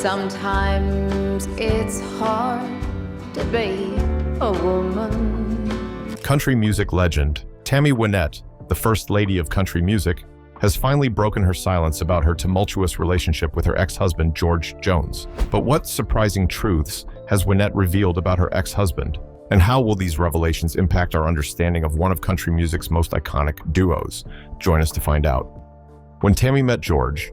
Sometimes it's hard to be a woman. Country music legend Tammy Wynette, the first lady of country music, has finally broken her silence about her tumultuous relationship with her ex-husband George Jones. But what surprising truths has Wynette revealed about her ex-husband? And how will these revelations impact our understanding of one of country music's most iconic duos? Join us to find out. When Tammy met George,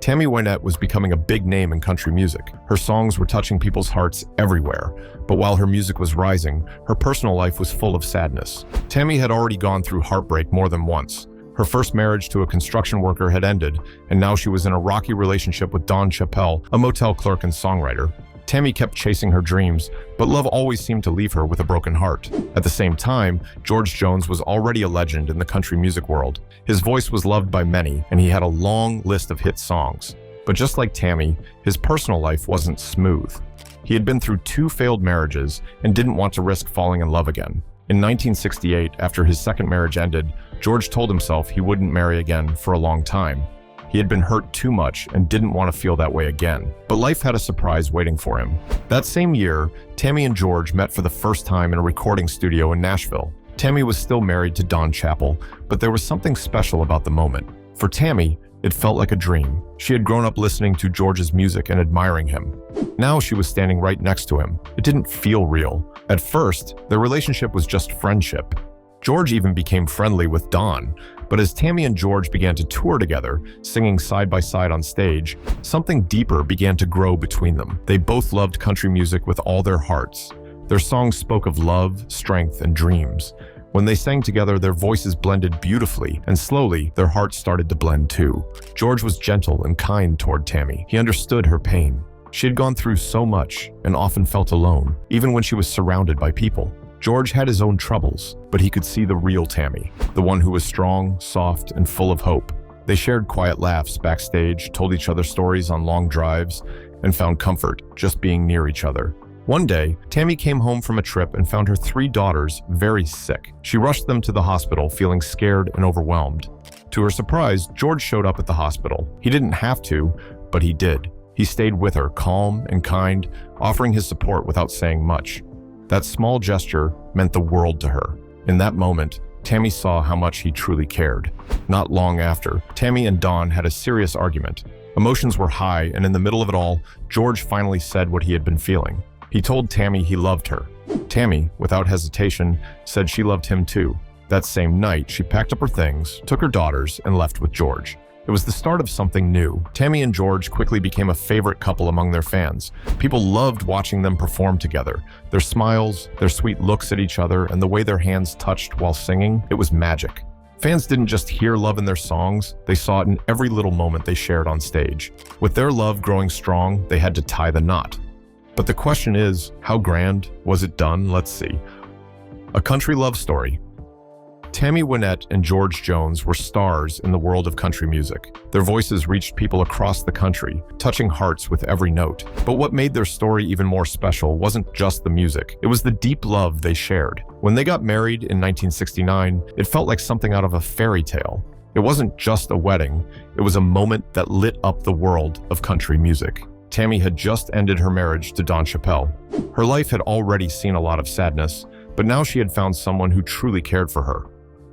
Tammy Wynette was becoming a big name in country music. Her songs were touching people's hearts everywhere, but while her music was rising, her personal life was full of sadness. Tammy had already gone through heartbreak more than once. Her first marriage to a construction worker had ended, and now she was in a rocky relationship with Don Chappelle, a motel clerk and songwriter. Tammy kept chasing her dreams, but love always seemed to leave her with a broken heart. At the same time, George Jones was already a legend in the country music world. His voice was loved by many, and he had a long list of hit songs. But just like Tammy, his personal life wasn't smooth. He had been through 2 failed marriages and didn't want to risk falling in love again. In 1968, after his second marriage ended, George told himself he wouldn't marry again for a long time. He had been hurt too much and didn't want to feel that way again. But life had a surprise waiting for him. That same year, Tammy and George met for the first time in a recording studio in Nashville. Tammy was still married to Don Chappelle, but there was something special about the moment. For Tammy, it felt like a dream. She had grown up listening to George's music and admiring him. Now she was standing right next to him. It didn't feel real. At first, their relationship was just friendship. George even became friendly with Don, but as Tammy and George began to tour together, singing side by side on stage, something deeper began to grow between them. They both loved country music with all their hearts. Their songs spoke of love, strength, and dreams. When they sang together, their voices blended beautifully, and slowly, their hearts started to blend too. George was gentle and kind toward Tammy. He understood her pain. She had gone through so much and often felt alone, even when she was surrounded by people. George had his own troubles, but he could see the real Tammy, the one who was strong, soft, and full of hope. They shared quiet laughs backstage, told each other stories on long drives, and found comfort just being near each other. One day, Tammy came home from a trip and found her 3 daughters very sick. She rushed them to the hospital, feeling scared and overwhelmed. To her surprise, George showed up at the hospital. He didn't have to, but he did. He stayed with her, calm and kind, offering his support without saying much. That small gesture meant the world to her. In that moment, Tammy saw how much he truly cared. Not long after, Tammy and Don had a serious argument. Emotions were high, and in the middle of it all, George finally said what he had been feeling. He told Tammy he loved her. Tammy, without hesitation, said she loved him too. That same night, she packed up her things, took her daughters, and left with George. It was the start of something new. Tammy and George quickly became a favorite couple among their fans. People loved watching them perform together. Their smiles, their sweet looks at each other, and the way their hands touched while singing, it was magic. Fans didn't just hear love in their songs, they saw it in every little moment they shared on stage. With their love growing strong, they had to tie the knot. But the question is, how grand was it done? Let's see. A country love story. Tammy Wynette and George Jones were stars in the world of country music. Their voices reached people across the country, touching hearts with every note. But what made their story even more special wasn't just the music. It was the deep love they shared. When they got married in 1969, it felt like something out of a fairy tale. It wasn't just a wedding, it was a moment that lit up the world of country music. Tammy had just ended her marriage to Don Chappelle. Her life had already seen a lot of sadness, but now she had found someone who truly cared for her.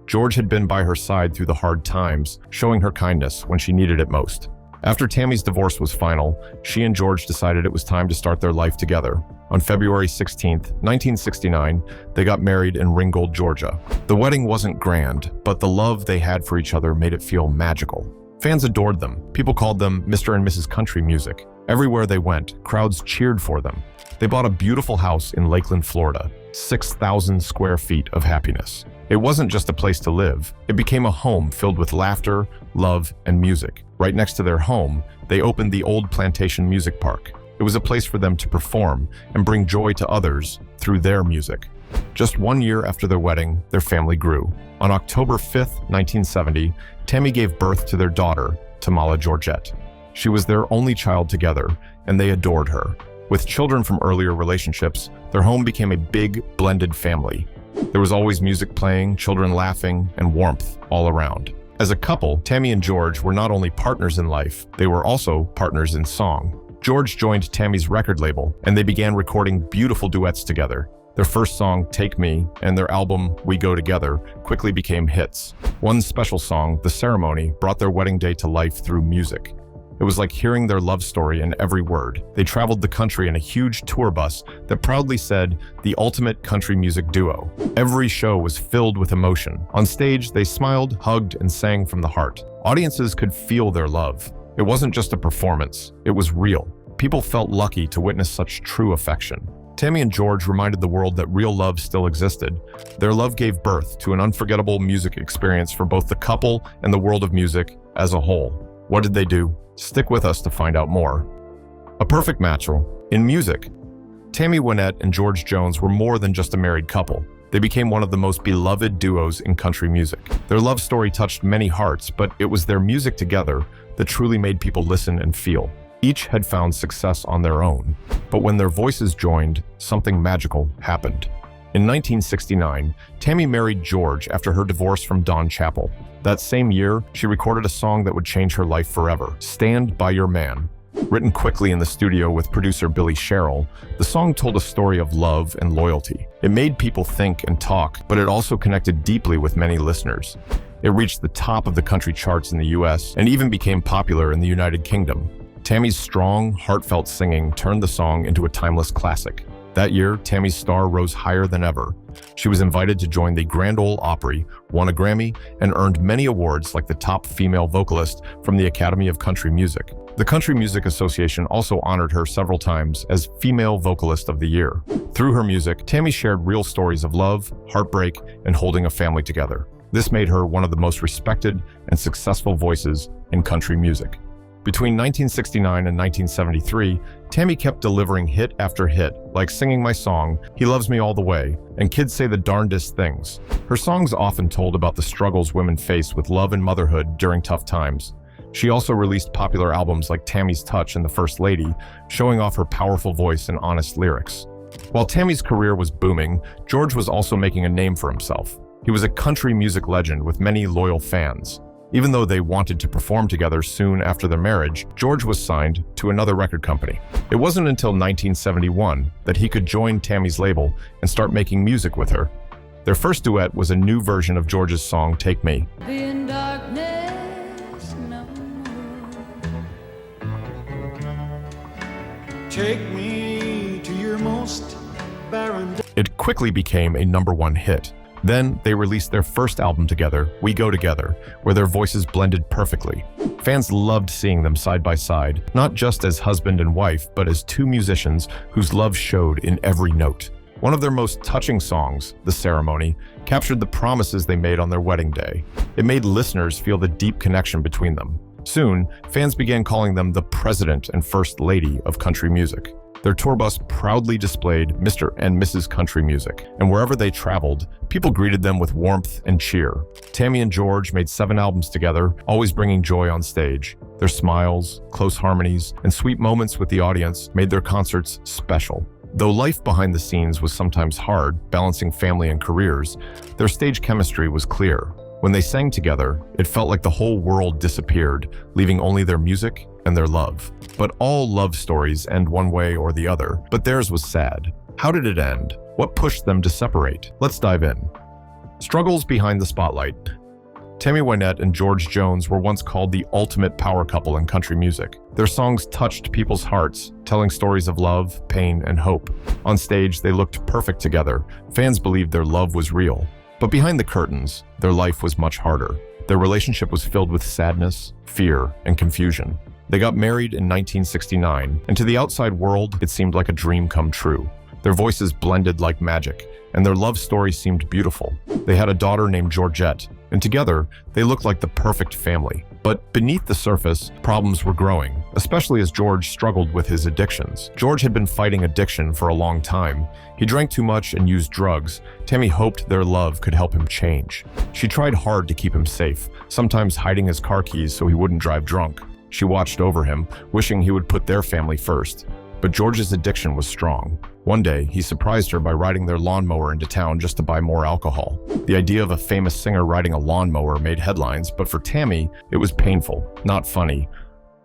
George had been by her side through the hard times, showing her kindness when she needed it most. After Tammy's divorce was final, she and George decided it was time to start their life together. On February 16, 1969, they got married in Ringgold, Georgia. The wedding wasn't grand, but the love they had for each other made it feel magical. Fans adored them. People called them Mr. and Mrs. Country Music. Everywhere they went, crowds cheered for them. They bought a beautiful house in Lakeland, Florida, 6,000 square feet of happiness. It wasn't just a place to live. It became a home filled with laughter, love, and music. Right next to their home, they opened the old Plantation Music Park. It was a place for them to perform and bring joy to others through their music. Just 1 year after their wedding, their family grew. On October 5th, 1970, Tammy gave birth to their daughter, Tamala Georgette. She was their only child together, and they adored her. With children from earlier relationships, their home became a big, blended family. There was always music playing, children laughing, and warmth all around. As a couple, Tammy and George were not only partners in life, they were also partners in song. George joined Tammy's record label, and they began recording beautiful duets together. Their first song, Take Me, and their album, We Go Together, quickly became hits. One special song, The Ceremony, brought their wedding day to life through music. It was like hearing their love story in every word. They traveled the country in a huge tour bus that proudly said, "The ultimate country music duo." Every show was filled with emotion. On stage, they smiled, hugged, and sang from the heart. Audiences could feel their love. It wasn't just a performance, it was real. People felt lucky to witness such true affection. Tammy and George reminded the world that real love still existed. Their love gave birth to an unforgettable music experience for both the couple and the world of music as a whole. What did they do? Stick with us to find out more. A perfect match. In music, Tammy Wynette and George Jones were more than just a married couple. They became one of the most beloved duos in country music. Their love story touched many hearts, but it was their music together that truly made people listen and feel. Each had found success on their own, but when their voices joined, something magical happened. In 1969, Tammy married George after her divorce from Don Chappell. That same year, she recorded a song that would change her life forever, Stand By Your Man. Written quickly in the studio with producer Billy Sherrill, the song told a story of love and loyalty. It made people think and talk, but it also connected deeply with many listeners. It reached the top of the country charts in the US and even became popular in the United Kingdom. Tammy's strong, heartfelt singing turned the song into a timeless classic. That year, Tammy's star rose higher than ever. She was invited to join the Grand Ole Opry, won a Grammy, and earned many awards like the top female vocalist from the Academy of Country Music. The Country Music Association also honored her several times as Female Vocalist of the Year. Through her music, Tammy shared real stories of love, heartbreak, and holding a family together. This made her one of the most respected and successful voices in country music. Between 1969 and 1973, Tammy kept delivering hit after hit, like singing my song, He Loves Me All the Way, and Kids Say the Darndest Things. Her songs often told about the struggles women face with love and motherhood during tough times. She also released popular albums like Tammy's Touch and The First Lady, showing off her powerful voice and honest lyrics. While Tammy's career was booming, George was also making a name for himself. He was a country music legend with many loyal fans. Even though they wanted to perform together soon after their marriage, George was signed to another record company. It wasn't until 1971 that he could join Tammy's label and start making music with her. Their first duet was a new version of George's song, Take Me. Be in darkness no more. Take me to your most barren. It quickly became a #1 hit. Then they released their first album together, We Go Together, where their voices blended perfectly. Fans loved seeing them side by side, not just as husband and wife, but as two musicians whose love showed in every note. One of their most touching songs, The Ceremony, captured the promises they made on their wedding day. It made listeners feel the deep connection between them. Soon, fans began calling them the President and First Lady of country music. Their tour bus proudly displayed Mr. and Mrs. Country Music, and wherever they traveled, people greeted them with warmth and cheer. Tammy and George made 7 albums together, always bringing joy on stage. Their smiles, close harmonies, and sweet moments with the audience made their concerts special. Though life behind the scenes was sometimes hard, balancing family and careers, their stage chemistry was clear. When they sang together, it felt like the whole world disappeared, leaving only their music and their love. But all love stories end one way or the other, but theirs was sad. How did it end? What pushed them to separate? Let's dive in. Struggles behind the spotlight. Tammy Wynette and George Jones were once called the ultimate power couple in country music. Their songs touched people's hearts, telling stories of love, pain, and hope. On stage, they looked perfect together. Fans believed their love was real. But behind the curtains, their life was much harder. Their relationship was filled with sadness, fear, and confusion. They got married in 1969, and to the outside world, it seemed like a dream come true. Their voices blended like magic, and their love story seemed beautiful. They had a daughter named Georgette, and together, they looked like the perfect family. But beneath the surface, problems were growing, especially as George struggled with his addictions. George had been fighting addiction for a long time. He drank too much and used drugs. Tammy hoped their love could help him change. She tried hard to keep him safe, sometimes hiding his car keys so he wouldn't drive drunk. She watched over him, wishing he would put their family first. But George's addiction was strong. One day, he surprised her by riding their lawnmower into town just to buy more alcohol. The idea of a famous singer riding a lawnmower made headlines, but for Tammy, it was painful, not funny.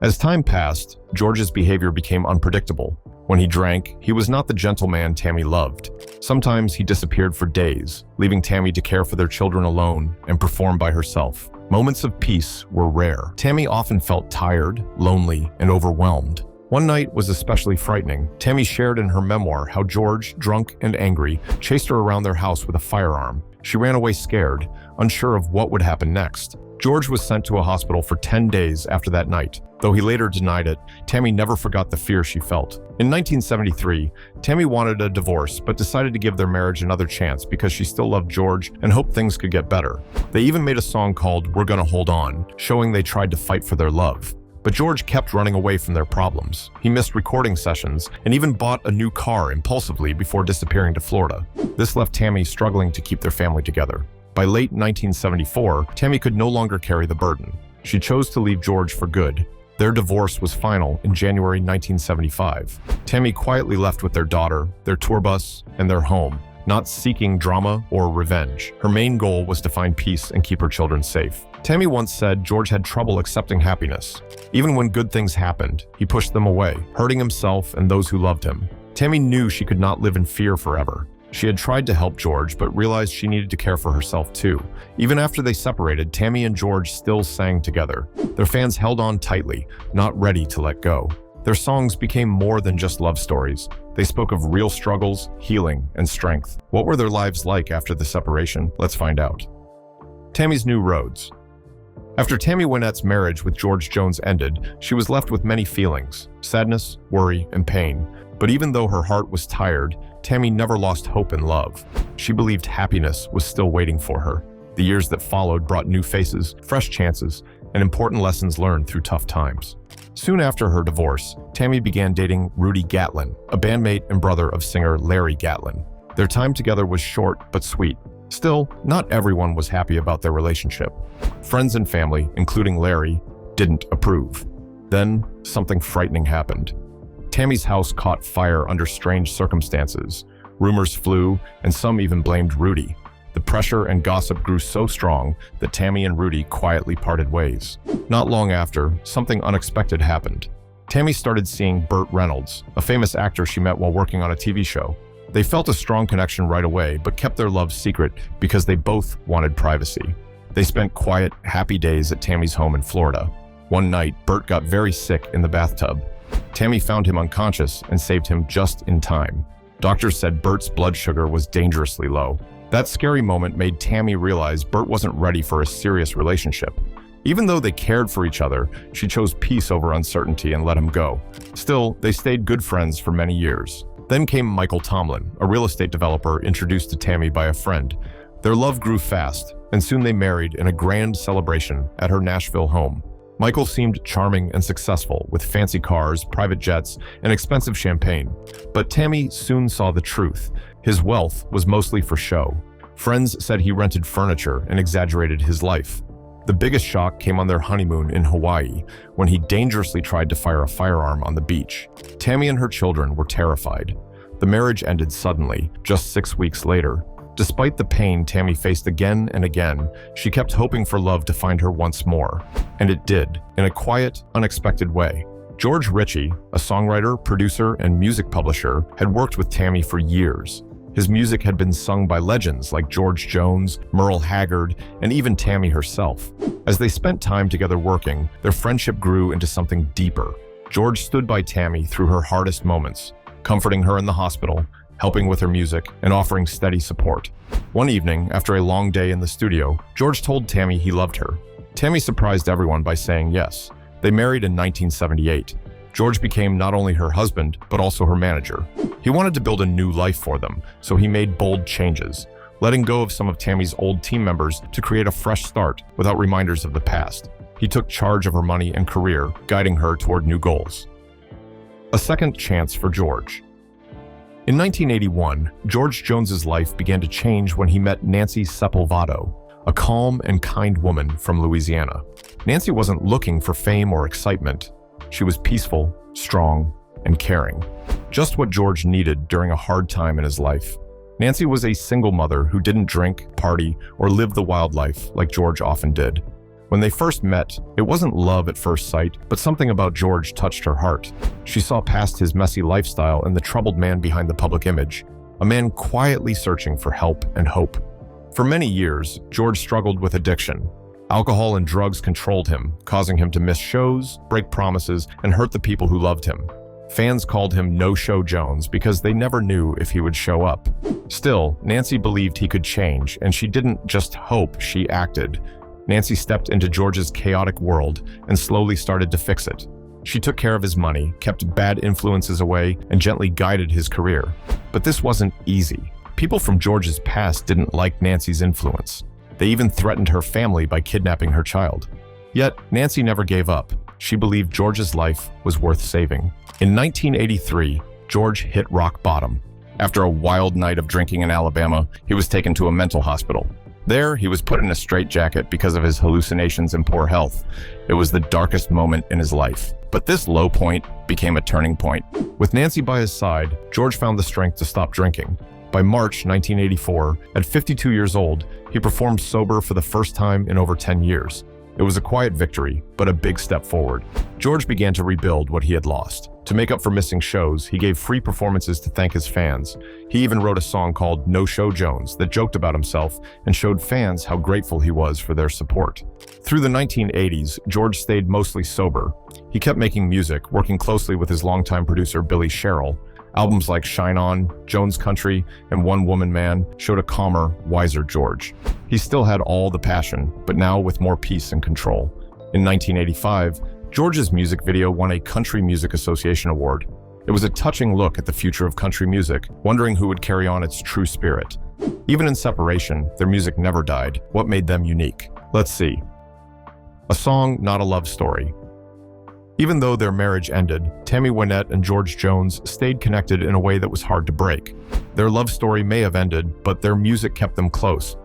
As time passed, George's behavior became unpredictable. When he drank, he was not the gentleman Tammy loved. Sometimes he disappeared for days, leaving Tammy to care for their children alone and perform by herself. Moments of peace were rare. Tammy often felt tired, lonely, and overwhelmed. One night was especially frightening. Tammy shared in her memoir how George, drunk and angry, chased her around their house with a firearm. She ran away scared, unsure of what would happen next. George was sent to a hospital for 10 days after that night. Though he later denied it, Tammy never forgot the fear she felt. In 1973, Tammy wanted a divorce but decided to give their marriage another chance because she still loved George and hoped things could get better. They even made a song called "We're Gonna Hold On," showing they tried to fight for their love. But George kept running away from their problems. He missed recording sessions and even bought a new car impulsively before disappearing to Florida. This left Tammy struggling to keep their family together. By late 1974, Tammy could no longer carry the burden. She chose to leave George for good. Their divorce was final in January 1975. Tammy quietly left with their daughter, their tour bus, and their home, not seeking drama or revenge. Her main goal was to find peace and keep her children safe. Tammy once said George had trouble accepting happiness. Even when good things happened, he pushed them away, hurting himself and those who loved him. Tammy knew she could not live in fear forever. She had tried to help George, but realized she needed to care for herself too. Even after they separated, Tammy and George still sang together. Their fans held on tightly, not ready to let go. Their songs became more than just love stories. They spoke of real struggles, healing, and strength. What were their lives like after the separation? Let's find out. Tammy's new roads. After Tammy Wynette's marriage with George Jones ended, she was left with many feelings: sadness, worry, and pain. But even though her heart was tired, Tammy never lost hope in love. She believed happiness was still waiting for her. The years that followed brought new faces, fresh chances, and important lessons learned through tough times. Soon after her divorce, Tammy began dating Rudy Gatlin, a bandmate and brother of singer Larry Gatlin. Their time together was short but sweet. Still, not everyone was happy about their relationship. Friends and family, including Larry, didn't approve. Then, something frightening happened. Tammy's house caught fire under strange circumstances. Rumors flew, and some even blamed Rudy. The pressure and gossip grew so strong that Tammy and Rudy quietly parted ways. Not long after, something unexpected happened. Tammy started seeing Burt Reynolds, a famous actor she met while working on a TV show. They felt a strong connection right away, but kept their love secret because they both wanted privacy. They spent quiet, happy days at Tammy's home in Florida. One night, Burt got very sick in the bathtub. Tammy found him unconscious and saved him just in time. Doctors said Burt's blood sugar was dangerously low. That scary moment made Tammy realize Burt wasn't ready for a serious relationship. Even though they cared for each other, she chose peace over uncertainty and let him go. Still, they stayed good friends for many years. Then came Michael Tomlin, a real estate developer introduced to Tammy by a friend. Their love grew fast, and soon they married in a grand celebration at her Nashville home. Michael seemed charming and successful, with fancy cars, private jets, and expensive champagne. But Tammy soon saw the truth. His wealth was mostly for show. Friends said he rented furniture and exaggerated his life. The biggest shock came on their honeymoon in Hawaii, when he dangerously tried to fire a firearm on the beach. Tammy and her children were terrified. The marriage ended suddenly, just 6 weeks later. Despite the pain Tammy faced again and again, she kept hoping for love to find her once more. And it did, in a quiet, unexpected way. George Ritchie, a songwriter, producer, and music publisher, had worked with Tammy for years. His music had been sung by legends like George Jones, Merle Haggard, and even Tammy herself. As they spent time together working, their friendship grew into something deeper. George stood by Tammy through her hardest moments, comforting her in the hospital, helping with her music, and offering steady support. One evening, after a long day in the studio, George told Tammy he loved her. Tammy surprised everyone by saying yes. They married in 1978. George became not only her husband, but also her manager. He wanted to build a new life for them, so he made bold changes, letting go of some of Tammy's old team members to create a fresh start without reminders of the past. He took charge of her money and career, guiding her toward new goals. A second chance for George. In 1981, George Jones's life began to change when he met Nancy Sepulvado, a calm and kind woman from Louisiana. Nancy wasn't looking for fame or excitement. She was peaceful, strong, and caring. Just what George needed during a hard time in his life. Nancy was a single mother who didn't drink, party, or live the wild life like George often did. When they first met, it wasn't love at first sight, but something about George touched her heart. She saw past his messy lifestyle and the troubled man behind the public image, a man quietly searching for help and hope. For many years, George struggled with addiction. Alcohol and drugs controlled him, causing him to miss shows, break promises, and hurt the people who loved him. Fans called him No-Show Jones because they never knew if he would show up. Still, Nancy believed he could change, and she didn't just hope, she acted. Nancy stepped into George's chaotic world and slowly started to fix it. She took care of his money, kept bad influences away, and gently guided his career. But this wasn't easy. People from George's past didn't like Nancy's influence. They even threatened her family by kidnapping her child. Yet, Nancy never gave up. She believed George's life was worth saving. In 1983, George hit rock bottom. After a wild night of drinking in Alabama, he was taken to a mental hospital. There, he was put in a straitjacket because of his hallucinations and poor health. It was the darkest moment in his life. But this low point became a turning point. With Nancy by his side, George found the strength to stop drinking. By March 1984, at 52 years old, he performed sober for the first time in over 10 years. It was a quiet victory, but a big step forward. George began to rebuild what he had lost. To make up for missing shows, he gave free performances to thank his fans. He even wrote a song called No-Show Jones that joked about himself and showed fans how grateful he was for their support. Through the 1980s, George stayed mostly sober. He kept making music, working closely with his longtime producer Billy Sherrill. Albums like Shine On, Jones Country, and One Woman Man showed a calmer, wiser George. He still had all the passion, but now with more peace and control. In 1985, George's music video won a Country Music Association award. It was a touching look at the future of country music, wondering who would carry on its true spirit. Even in separation, their music never died. What made them unique? Let's see. A song, not a love story. Even though their marriage ended, Tammy Wynette and George Jones stayed connected in a way that was hard to break. Their love story may have ended, but their music kept them close.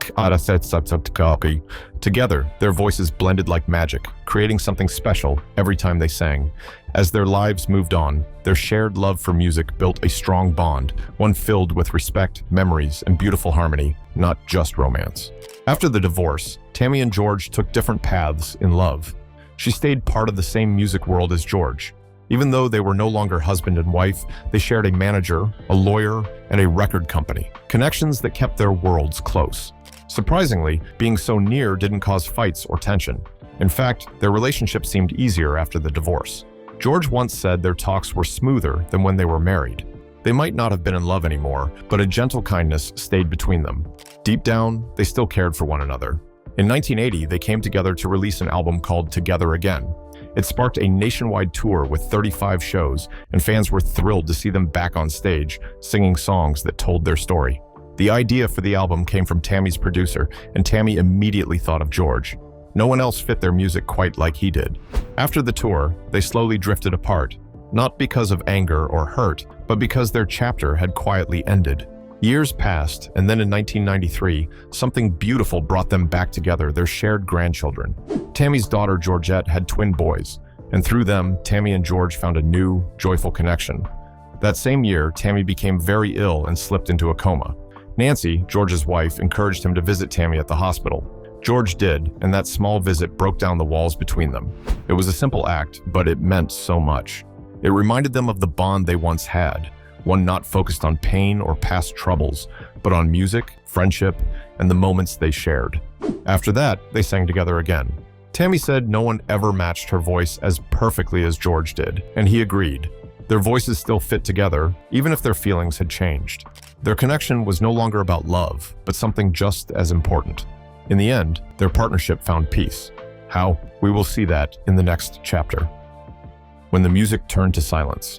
Together, their voices blended like magic, creating something special every time they sang. As their lives moved on, their shared love for music built a strong bond, one filled with respect, memories, and beautiful harmony, not just romance. After the divorce, Tammy and George took different paths in love. She stayed part of the same music world as George. Even though they were no longer husband and wife, they shared a manager, a lawyer, and a record company. Connections that kept their worlds close. Surprisingly, being so near didn't cause fights or tension. In fact, their relationship seemed easier after the divorce. George once said their talks were smoother than when they were married. They might not have been in love anymore, but a gentle kindness stayed between them. Deep down, they still cared for one another. In 1980, they came together to release an album called Together Again. It sparked a nationwide tour with 35 shows, and fans were thrilled to see them back on stage, singing songs that told their story. The idea for the album came from Tammy's producer, and Tammy immediately thought of George. No one else fit their music quite like he did. After the tour, they slowly drifted apart, not because of anger or hurt, but because their chapter had quietly ended. Years passed, and then in 1993, something beautiful brought them back together, their shared grandchildren. Tammy's daughter, Georgette, had twin boys, and through them, Tammy and George found a new, joyful connection. That same year, Tammy became very ill and slipped into a coma. Nancy, George's wife, encouraged him to visit Tammy at the hospital. George did, and that small visit broke down the walls between them. It was a simple act, but it meant so much. It reminded them of the bond they once had. One not focused on pain or past troubles, but on music, friendship, and the moments they shared. After that, they sang together again. Tammy said no one ever matched her voice as perfectly as George did, and he agreed. Their voices still fit together, even if their feelings had changed. Their connection was no longer about love, but something just as important. In the end, their partnership found peace. How? We will see that in the next chapter. When the music turned to silence.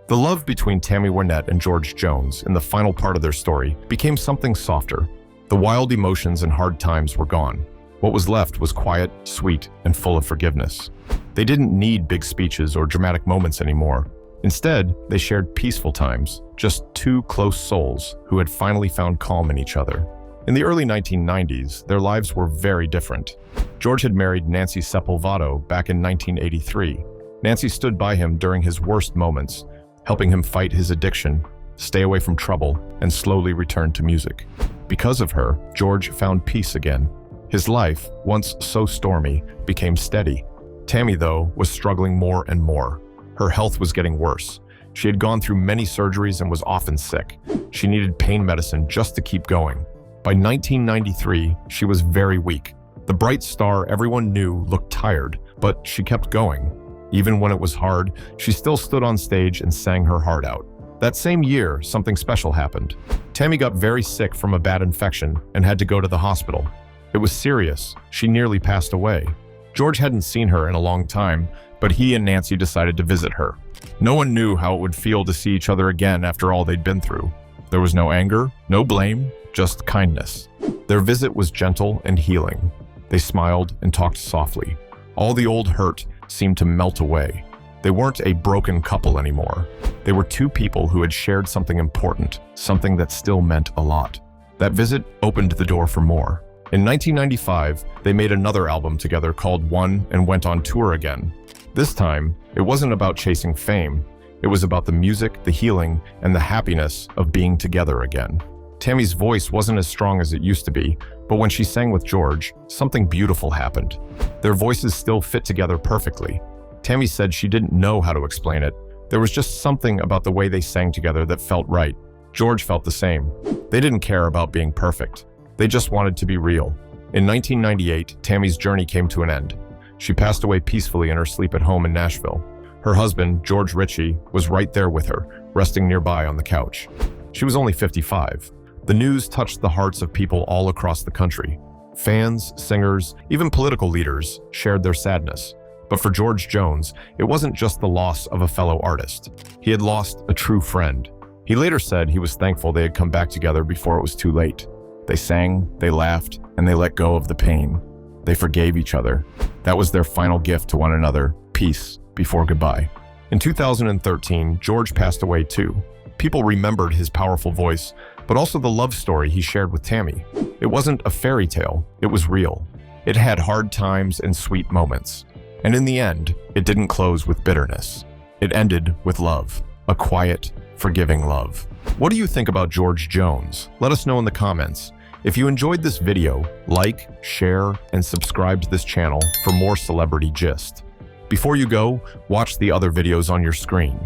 The love between Tammy Wynette and George Jones in the final part of their story became something softer. The wild emotions and hard times were gone. What was left was quiet, sweet, and full of forgiveness. They didn't need big speeches or dramatic moments anymore. Instead, they shared peaceful times, just two close souls who had finally found calm in each other. In the early 1990s, their lives were very different. George had married Nancy Sepulvado back in 1983. Nancy stood by him during his worst moments, helping him fight his addiction, stay away from trouble, and slowly return to music. Because of her, George found peace again. His life, once so stormy, became steady. Tammy, though, was struggling more and more. Her health was getting worse. She had gone through many surgeries and was often sick. She needed pain medicine just to keep going. By 1993, she was very weak. The bright star everyone knew looked tired, but she kept going. Even when it was hard, she still stood on stage and sang her heart out. That same year, something special happened. Tammy got very sick from a bad infection and had to go to the hospital. It was serious. She nearly passed away. George hadn't seen her in a long time, but he and Nancy decided to visit her. No one knew how it would feel to see each other again after all they'd been through. There was no anger, no blame, just kindness. Their visit was gentle and healing. They smiled and talked softly. All the old hurt seemed to melt away. They weren't a broken couple anymore. They were two people who had shared something important, something that still meant a lot. That visit opened the door for more. In 1995, they made another album together called One and went on tour again. This time, it wasn't about chasing fame. It was about the music, the healing, and the happiness of being together again. Tammy's voice wasn't as strong as it used to be, but when she sang with George, something beautiful happened. Their voices still fit together perfectly. Tammy said she didn't know how to explain it. There was just something about the way they sang together that felt right. George felt the same. They didn't care about being perfect. They just wanted to be real. In 1998, Tammy's journey came to an end. She passed away peacefully in her sleep at home in Nashville. Her husband, George Ritchie, was right there with her, resting nearby on the couch. She was only 55. The news touched the hearts of people all across the country. Fans, singers, even political leaders shared their sadness. But for George Jones, it wasn't just the loss of a fellow artist. He had lost a true friend. He later said he was thankful they had come back together before it was too late. They sang, they laughed, and they let go of the pain. They forgave each other. That was their final gift to one another, peace before goodbye. In 2013, George passed away too. People remembered his powerful voice, but also the love story he shared with Tammy. It wasn't a fairy tale, it was real. It had hard times and sweet moments. And in the end, it didn't close with bitterness. It ended with love, a quiet, forgiving love. What do you think about George Jones? Let us know in the comments. If you enjoyed this video, like, share, and subscribe to this channel for more celebrity gist. Before you go, watch the other videos on your screen.